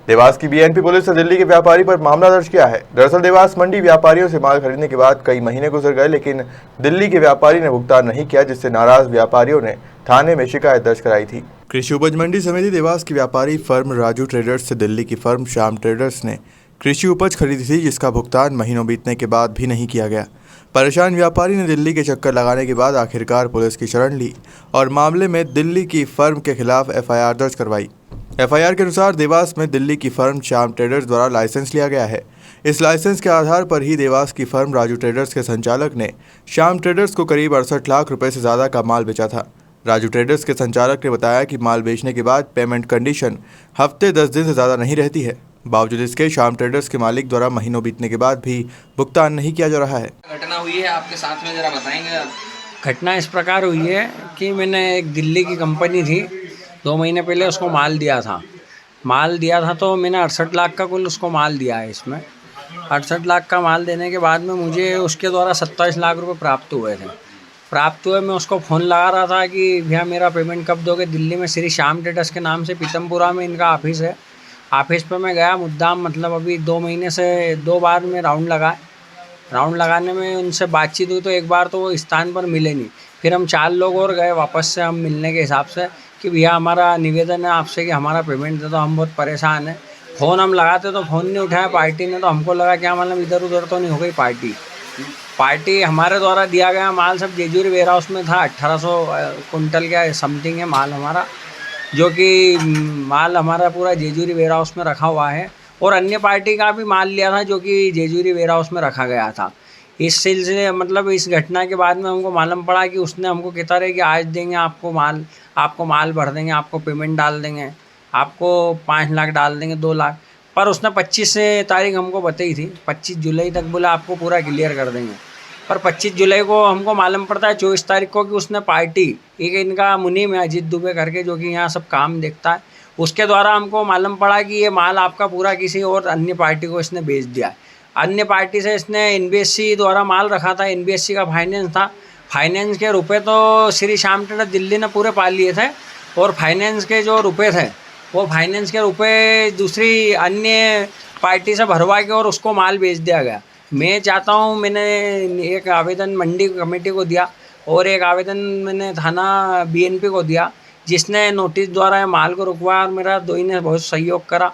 देवास की BNP police ने दिल्ली के व्यापारी पर मामला दर्ज किया है। दरअसल देवास मंडी व्यापारियों से माल खरीदने के बाद कई महीने गुजर गए, लेकिन दिल्ली के व्यापारी ने भुगतान नहीं किया, जिससे नाराज व्यापारियों ने थाने में शिकायत दर्ज कराई थी। कृषि उपज मंडी समिति देवास की व्यापारी फर्म राजू ट्रेडर्स से दिल्ली की फर्म श्याम ट्रेडर्स ने कृषि उपज खरीदी थी, जिसका भुगतान महीनों बीतने के बाद भी नहीं किया गया। परेशान व्यापारी ने दिल्ली के चक्कर लगाने के बाद आखिरकार पुलिस की शरण ली और मामले में दिल्ली की फर्म के खिलाफ एफआईआर दर्ज करवाई। एफआईआर के अनुसार देवास में दिल्ली की फर्म श्याम ट्रेडर्स द्वारा लाइसेंस लिया गया है। इस लाइसेंस के आधार पर ही देवास की फर्म राजू ट्रेडर्स के संचालक ने श्याम ट्रेडर्स को करीब 68 लाख रुपए से ज़्यादा का माल बेचा था। राजू ट्रेडर्स के संचालक ने बताया कि माल बेचने के बाद पेमेंट कंडीशन हफ्ते 10 दिन से ज़्यादा नहीं रहती है। बावजूद इसके श्याम ट्रेडर्स के मालिक द्वारा महीनों बीतने के बाद भी भुगतान नहीं किया जा रहा है। घटना हुई है आपके साथ में, जरा बताएंगे आप? घटना इस प्रकार हुई है कि मैंने एक दिल्ली की कंपनी थी, 2 महीने पहले उसको माल दिया था तो मैंने 68 लाख का कुल उसको माल दिया है। इसमें 68 लाख का माल देने के बाद में मुझे उसके द्वारा 27 लाख रुपए प्राप्त हुए। मैं उसको फ़ोन लगा रहा था कि भैया मेरा पेमेंट कब दोगे। दिल्ली में श्री श्याम ट्रेडर्स के नाम से पीतमपुरा में इनका ऑफिस है। ऑफिस पे मैं गया मुद्दाम, मतलब अभी 2 महीने से 2 बार में राउंड लगाने में उनसे बातचीत हुई, तो एक बार तो वो स्थान पर मिले नहीं। फिर हम 4 लोग और गए वापस से हम मिलने के हिसाब से कि भैया हमारा निवेदन है आपसे कि हमारा पेमेंट दे दो, हम बहुत परेशान हैं। फ़ोन हम लगाते तो फ़ोन नहीं उठाया पार्टी ने, तो हमको लगा क्या मतलब इधर उधर तो नहीं हो गई पार्टी। हमारे द्वारा दिया गया माल सब जेजूरी वेयर हाउस में था। 1800 कुंटल का समथिंग है माल हमारा, जो कि माल हमारा पूरा जेजूरी वेयर हाउस में रखा हुआ है। और अन्य पार्टी का भी माल लिया था जो कि जेजूरी वेयर हाउस में रखा गया था। इस सिलसिले मतलब इस घटना के बाद में हमको मालूम पड़ा कि उसने हमको कहता रहे कि आज देंगे आपको माल भर देंगे, आपको पेमेंट डाल देंगे, आपको 5 लाख डाल देंगे, 2 लाख। पर उसने 25 तारीख हमको बताई थी, 25 जुलाई तक बोला आपको पूरा क्लियर कर देंगे। पर 25 जुलाई को हमको मालूम पड़ता है 24 तारीख को कि उसने पार्टी, एक इनका मुनीम है अजीत दुबे करके, जो कि यहाँ सब काम देखता है, उसके द्वारा हमको मालूम पड़ा कि ये माल आपका पूरा किसी और अन्य पार्टी को इसने बेच दिया है। अन्य पार्टी से इसने एनबीएससी द्वारा माल रखा था, एनबीएससी का फाइनेंस था। फाइनेंस के रुपए तो श्री श्याम ट्रेडर्स दिल्ली ने पूरे पा लिए थे, और फाइनेंस के जो रुपए थे वो फाइनेंस के रुपए दूसरी अन्य पार्टी से भरवा के और उसको माल बेच दिया गया। मैं चाहता हूँ, मैंने एक आवेदन मंडी कमेटी को दिया और एक आवेदन मैंने थाना बीएनपी को दिया, जिसने नोटिस द्वारा माल को रुकवाया और मेरा दोई ने बहुत सहयोग करा।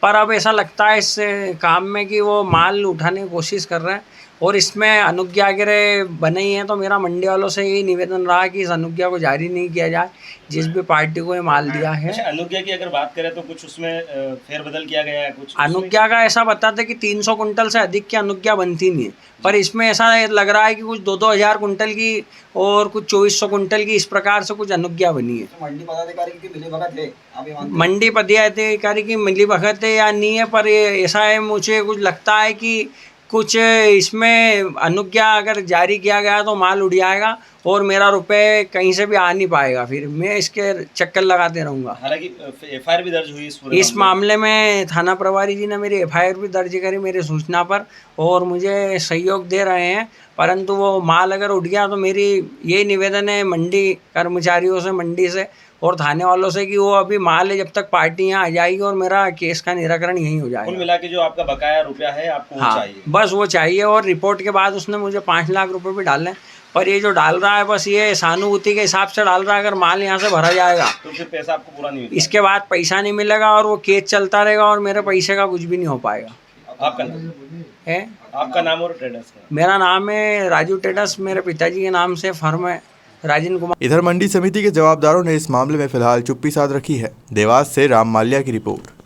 पर अब ऐसा लगता है इस काम में कि वो माल उठाने की कोशिश कर रहे हैं और इसमें अनुज्ञा वगैरह बनी है। तो मेरा मंडी वालों से यही निवेदन रहा कि इस अनुज्ञा को जारी नहीं किया जाए जिस भी पार्टी को ये माल दिया है। अच्छा, अनुज्ञा की अगर बात करें तो कुछ उसमें फेरबदल किया गया है कुछ? अनुज्ञा का ऐसा बताते कि 300 कुंटल से अधिक की अनुज्ञा बनती नहीं है, पर इसमें ऐसा लग रहा है कि कुछ 2-2 हज़ार कुंटल की और कुछ 2400 कुंटल की, इस प्रकार से कुछ अनुज्ञा बनी है। तो मंडी पदाधिकारी की मिलीभगत है, आप ये मानते हैं? मंडी पदाधिकारी की मिलीभगत है या नहीं है, पर ऐसा है, मुझे कुछ लगता है कि कुछ इसमें अनुज्ञा अगर जारी किया गया तो माल उड़ जाएगा और मेरा रुपए कहीं से भी आ नहीं पाएगा। फिर मैं इसके चक्कर लगाते रहूँगा। हालांकि एफआईआर भी दर्ज हुई इस मामले में थाना प्रभारी जी ने मेरी एफआईआर भी दर्ज करी मेरी सूचना पर और मुझे सहयोग दे रहे हैं। परंतु वो माल अगर उठ गया तो मेरी यही निवेदन है मंडी कर्मचारियों से, मंडी से और थाने वालों से कि वो अभी माल है, जब तक पार्टी यहाँ आ जाएगी और मेरा केस का निराकरण यहीं हो जाएगा। कुल मिला के जो आपका बकाया रुपया है आपको वो चाहिए? बस वो चाहिए। और रिपोर्ट के बाद उसने मुझे 5 लाख रुपए भी डाले, पर ये जो डाल रहा है बस ये सहानुभूति के हिसाब से डाल रहा है। अगर माल यहाँ से भरा जाएगा तो फिर पैसा आपको पूरा नहीं मिलेगा, इसके बाद पैसा नहीं मिलेगा और वो केस चलता रहेगा और मेरे पैसे का कुछ भी नहीं हो पाएगा। आपका नाम और ट्रेडर्स का? मेरा नाम है राजू ट्रेडर्स, मेरे पिताजी के नाम से फर्म है राजन कुमार। इधर मंडी समिति के जवाबदारों ने इस मामले में फिलहाल चुप्पी साध रखी है। देवास से राम माल्या की रिपोर्ट।